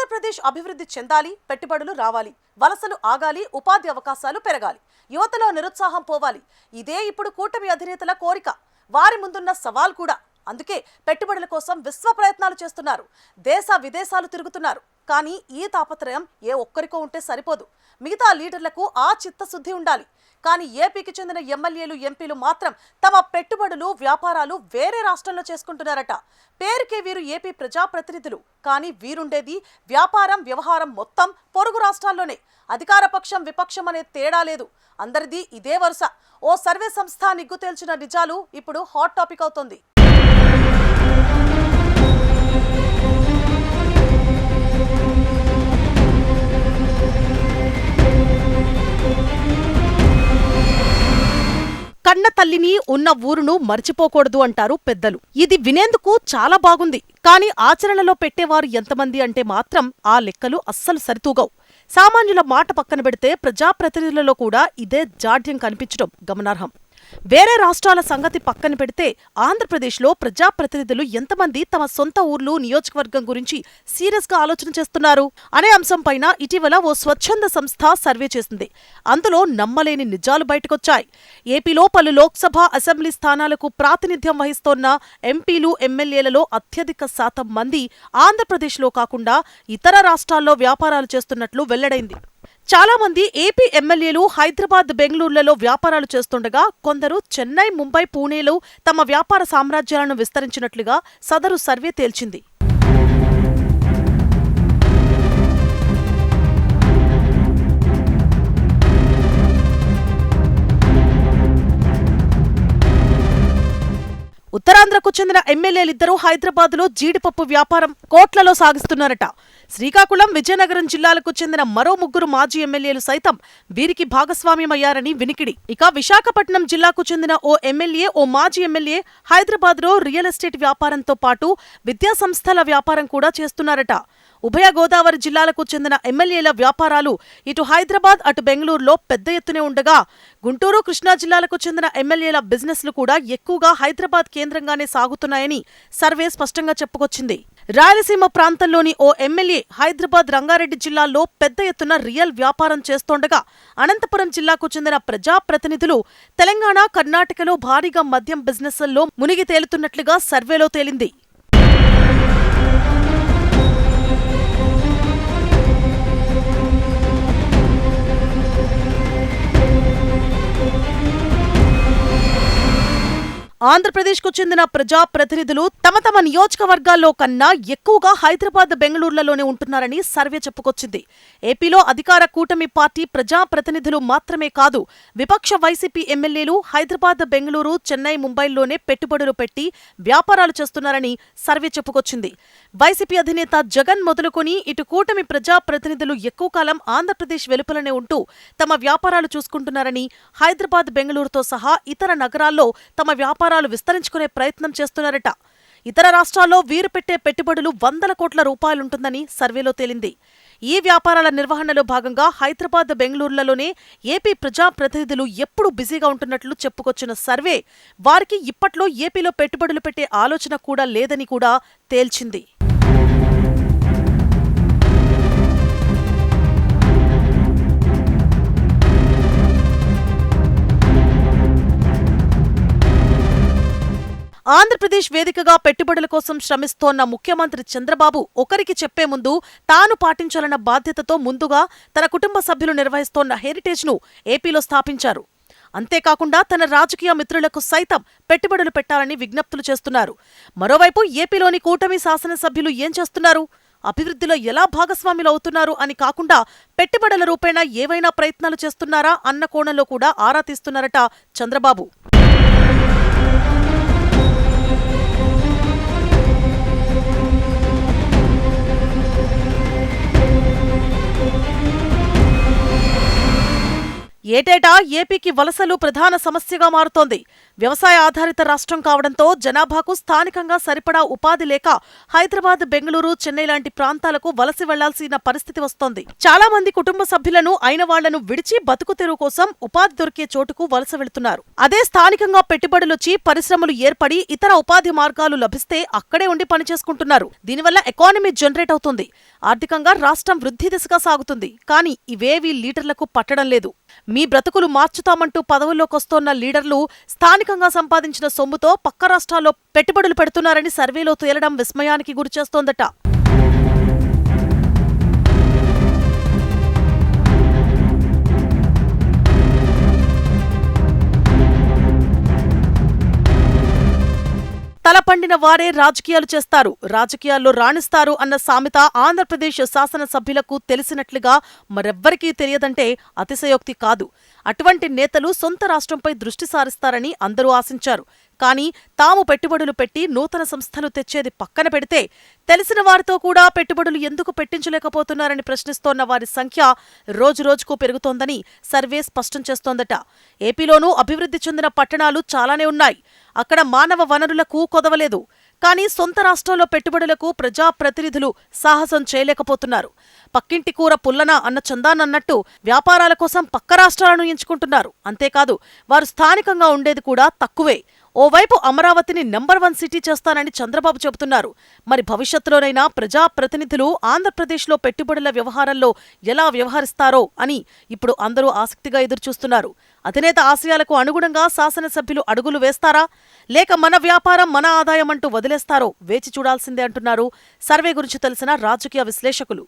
ఆంధ్రప్రదేశ్ అభివృద్ధి చెందాలి, పెట్టుబడులు రావాలి, వలసలు ఆగాలి, ఉపాధి అవకాశాలు పెరగాలి, యువతలో నిరుత్సాహం పోవాలి. ఇదే ఇప్పుడు కూటమి అధినేతల కోరిక. వారి ముందున్న సవాల్ కూడా. అందుకే పెట్టుబడుల కోసం విశ్వ ప్రయత్నాలు చేస్తున్నారు. దేశ విదేశాలు తిరుగుతున్నారు. కానీ ఈ తాపత్రయం ఏ ఒక్కరికో ఉంటే సరిపోదు. మిగతా లీడర్లకు ఆ చిత్తశుద్ధి ఉండాలి. కానీ ఏపీకి చెందిన ఎమ్మెల్యేలు, ఎంపీలు మాత్రం తమ పెట్టుబడులు, వ్యాపారాలు వేరే రాష్ట్రంలో చేసుకుంటున్నారట. పేరుకే వీరు ఏపీ ప్రజాప్రతినిధులు. కానీ వీరుండేది వ్యాపారం, వ్యవహారం మొత్తం పొరుగు రాష్ట్రాల్లోనే. అధికార పక్షం, విపక్షం అనే తేడా లేదు. అందరిది ఇదే వరుస. ఓ సర్వే సంస్థ నిగ్గు తేల్చిన నిజాలు ఇప్పుడు హాట్ టాపిక్ అవుతోంది. కన్న తల్లిని, ఉన్న ఊరును మర్చిపోకూడదు అంటారు పెద్దలు. ఇది వినేందుకు చాలా బాగుంది. కానీ ఆచరణలో పెట్టేవారు ఎంతమంది అంటే మాత్రం ఆ లెక్కలు అస్సలు సరితూగవు. సామాన్యుల మాట పక్కన పెడితే ప్రజాప్రతినిధులలో కూడా ఇదే జాడ్యం కనిపించడం గమనార్హం. వేరే రాష్ట్రాల సంగతి పక్కన పెడితే ఆంధ్రప్రదేశ్లో ప్రజాప్రతినిధులు ఎంతమంది తమ సొంత ఊర్లు, నియోజకవర్గం గురించి సీరియస్ గా ఆలోచన చేస్తున్నారు అనే అంశంపైన ఇటీవల ఓ స్వచ్ఛంద సంస్థ సర్వే చేసింది. అందులో నమ్మలేని నిజాలు బయటకొచ్చాయి. ఏపీలో పలు లోక్సభ, అసెంబ్లీ స్థానాలకు ప్రాతినిధ్యం వహిస్తోన్న ఎంపీలు, ఎమ్మెల్యేలలో అత్యధిక శాతం మంది ఆంధ్రప్రదేశ్లో కాకుండా ఇతర రాష్ట్రాల్లో వ్యాపారాలు చేస్తున్నట్లు వెల్లడైంది. చాలా మంది ఏపీ ఎమ్మెల్యేలు హైదరాబాద్, బెంగళూరులలో వ్యాపారాలు చేస్తుండగా కొందరు చెన్నై, ముంబై, పూణేలో తమ వ్యాపార సామ్రాజ్యాలను విస్తరించినట్లుగా సదరు సర్వే తేల్చింది. ఉత్తరాంధ్రకు చెందిన ఎమ్మెల్యేలిద్దరూ హైదరాబాదులో జీడిపప్పు వ్యాపారం కోట్లలో సాగిస్తున్నారట. శ్రీకాకుళం, విజయనగరం జిల్లాలకు చెందిన మరో ముగ్గురు మాజీ ఎమ్మెల్యేలు సైతం వీరికి భాగస్వామ్యమయ్యారని వినికిడి. ఇక విశాఖపట్నం జిల్లాకు చెందిన ఓ ఎమ్మెల్యే, ఓ మాజీ ఎమ్మెల్యే హైదరాబాద్లో రియల్ ఎస్టేట్ వ్యాపారంతో పాటు విద్యాసంస్థల వ్యాపారం కూడా చేస్తున్నారట. ఉభయ గోదావరి జిల్లాలకు చెందిన ఎమ్మెల్యేల వ్యాపారాలు ఇటు హైదరాబాద్, అటు బెంగళూరులో పెద్ద ఎత్తునే ఉండగా గుంటూరు, కృష్ణా జిల్లాలకు చెందిన ఎమ్మెల్యేల బిజినెస్లు కూడా ఎక్కువగా హైదరాబాద్ కేంద్రంగానే సాగుతున్నాయని సర్వే స్పష్టంగా చెప్పుకొచ్చింది. రాయలసీమ ప్రాంతంలోని ఓ ఎమ్మెల్యే హైదరాబాద్, రంగారెడ్డి జిల్లాల్లో పెద్ద ఎత్తున రియల్ వ్యాపారం చేస్తోండగా అనంతపురం జిల్లాకు చెందిన ప్రజాప్రతినిధులు తెలంగాణ, కర్ణాటకలో భారీగా మద్యం బిజినెస్ల్లో మునిగి తేలుతున్నట్లుగా సర్వేలో తేలింది. ఆంధ్రప్రదేశ్కు చెందిన ప్రజాప్రతినిధులు తమ తమ నియోజకవర్గాల్లో కన్నా ఎక్కువగా హైదరాబాద్, బెంగళూరులలోనే ఉంటున్నారని సర్వే చెప్పుకొచ్చింది. ఏపీలో అధికార కూటమి పార్టీ ప్రజాప్రతినిధులు మాత్రమే కాదు, విపక్ష వైసీపీ ఎమ్మెల్యేలు హైదరాబాద్, బెంగళూరు, చెన్నై, ముంబైల్లోనే పెట్టుబడులు పెట్టి వ్యాపారాలు చేస్తున్నారని సర్వే చెప్పుకొచ్చింది. వైసీపీ అధినేత జగన్ మొదలుకొని ఇటు కూటమి ప్రజాప్రతినిధులు ఎక్కువ కాలం ఆంధ్రప్రదేశ్ వెలుపలనే ఉంటూ తమ వ్యాపారాలు చూసుకుంటున్నారని, హైదరాబాద్, బెంగళూరుతో సహా ఇతర నగరాల్లో తమ వ్యాపారాలు విస్తరించుకునే ప్రయత్నం చేస్తున్నారట. ఇతర రాష్ట్రాల్లో వీరు పెట్టే పెట్టుబడులు వందల కోట్ల రూపాయలుంటుందని సర్వేలో తేలింది. ఈ వ్యాపారాల నిర్వహణలో భాగంగా హైదరాబాద్, బెంగళూరులలోనే ఏపీ ప్రజాప్రతినిధులు ఎప్పుడూ బిజీగా ఉంటున్నట్లు చెప్పుకొచ్చిన సర్వే వారికి ఇప్పట్లో ఏపీలో పెట్టుబడులు పెట్టే ఆలోచన కూడా లేదని కూడా తేల్చింది. ఆంధ్రప్రదేశ్ వేదికగా పెట్టుబడుల కోసం శ్రమిస్తోన్న ముఖ్యమంత్రి చంద్రబాబు ఒకరికి చెప్పే ముందు తాను పాటించాలన్న బాధ్యతతో ముందుగా తన కుటుంబ సభ్యులు నిర్వహిస్తోన్న హెరిటేజ్ను ఏపీలో స్థాపించారు. అంతేకాకుండా తన రాజకీయ మిత్రులకు సైతం పెట్టుబడులు పెట్టాలని విజ్ఞప్తులు చేస్తున్నారు. మరోవైపు ఏపీలోని కూటమి శాసనసభ్యులు ఏం చేస్తున్నారు, అభివృద్ధిలో ఎలా భాగస్వాములు అవుతున్నారు అని కాకుండా పెట్టుబడుల రూపేణా ఏవైనా ప్రయత్నాలు చేస్తున్నారా అన్న కోణంలో కూడా ఆరా తీస్తున్నారట చంద్రబాబు. ఏటేటా ఏపీకి వలసలు ప్రధాన సమస్యగా మారుతోంది. వ్యవసాయ ఆధారిత రాష్ట్రం కావడంతో జనాభాకు స్థానికంగా సరిపడా ఉపాధి లేక హైదరాబాద్, బెంగళూరు, చెన్నై లాంటి ప్రాంతాలకు వలస వెళ్లాల్సిన పరిస్థితి వస్తోంది. చాలా మంది కుటుంబ సభ్యులను అయిన వాళ్లను విడిచి బతుకు తెరువు కోసం ఉపాధి దొరికే చోటుకు వలస వెళుతున్నారు. అదే స్థానికంగా పెట్టుబడులొచ్చి పరిశ్రమలు ఏర్పడి ఇతర ఉపాధి మార్గాలు లభిస్తే అక్కడే ఉండి పనిచేసుకుంటున్నారు. దీనివల్ల ఎకానమీ జనరేట్ అవుతుంది. ఆర్థికంగా రాష్ట్రం వృద్ధి దిశగా సాగుతుంది. కానీ ఇవేవీ లీడర్లకు పట్టడం లేదు. మీ బ్రతుకులు మార్చుతామంటూ పదవుల్లోకొస్తోన్న లీడర్లు స్థానికంగా సంపాదించిన సొమ్ముతో పక్క రాష్ట్రాల్లో పెట్టుబడులు పెడుతున్నారని సర్వేలో తేలడం విస్మయానికి గురిచేస్తోందట. తలపండిన వారే రాజకీయాలు చేస్తారు, రాజకీయాల్లో రాణిస్తారు అన్న సామెత ఆంధ్రప్రదేశ్ శాసనసభ్యులకు తెలిసినట్లుగా మరెవ్వరికీ తెలియదంటే అతిశయోక్తి కాదు. అటువంటి నేతలు సొంత రాష్ట్రంపై దృష్టి సారిస్తారని అందరూ ఆశించారు. కానీ తాము పెట్టుబడులు పెట్టి నూతన సంస్థలు తెచ్చేది పక్కన పెడితే తెలిసిన వారితో కూడా పెట్టుబడులు ఎందుకు పెట్టించలేకపోతున్నారని ప్రశ్నిస్తోన్న వారి సంఖ్య రోజురోజుకు పెరుగుతోందని సర్వే స్పష్టం చేస్తోందట. ఏపీలోనూ అభివృద్ధి చెందిన పట్టణాలు చాలానే ఉన్నాయి. అక్కడ మానవ వనరులకు కొదవలేదు. కానీ సొంత రాష్ట్రంలో పెట్టుబడులకు ప్రజాప్రతినిధులు సాహసం చేయలేకపోతున్నారు. పక్కింటి కూర పుల్లనా అన్న చందానన్నట్టు వ్యాపారాల కోసం పక్క రాష్ట్రాలను ఎంచుకుంటున్నారు. అంతేకాదు వారు స్థానికంగా ఉండేది కూడా తక్కువే. ఓవైపు అమరావతిని నంబర్ 1 సిటీ చేస్తానని చంద్రబాబు చెబుతున్నారు. మరి భవిష్యత్తులోనైనా ప్రజాప్రతినిధులు ఆంధ్రప్రదేశ్లో పెట్టుబడుల వ్యవహారంలో ఎలా వ్యవహరిస్తారో అని ఇప్పుడు అందరూ ఆసక్తిగా ఎదురుచూస్తున్నారు. అధినేత ఆశయాలకు అనుగుణంగా శాసనసభ్యులు అడుగులు వేస్తారా, లేక మన వ్యాపారం మన ఆదాయం అంటూ వదిలేస్తారో వేచి చూడాల్సిందే అంటున్నారు సర్వే గురించి తెలిసిన రాజకీయ విశ్లేషకులు.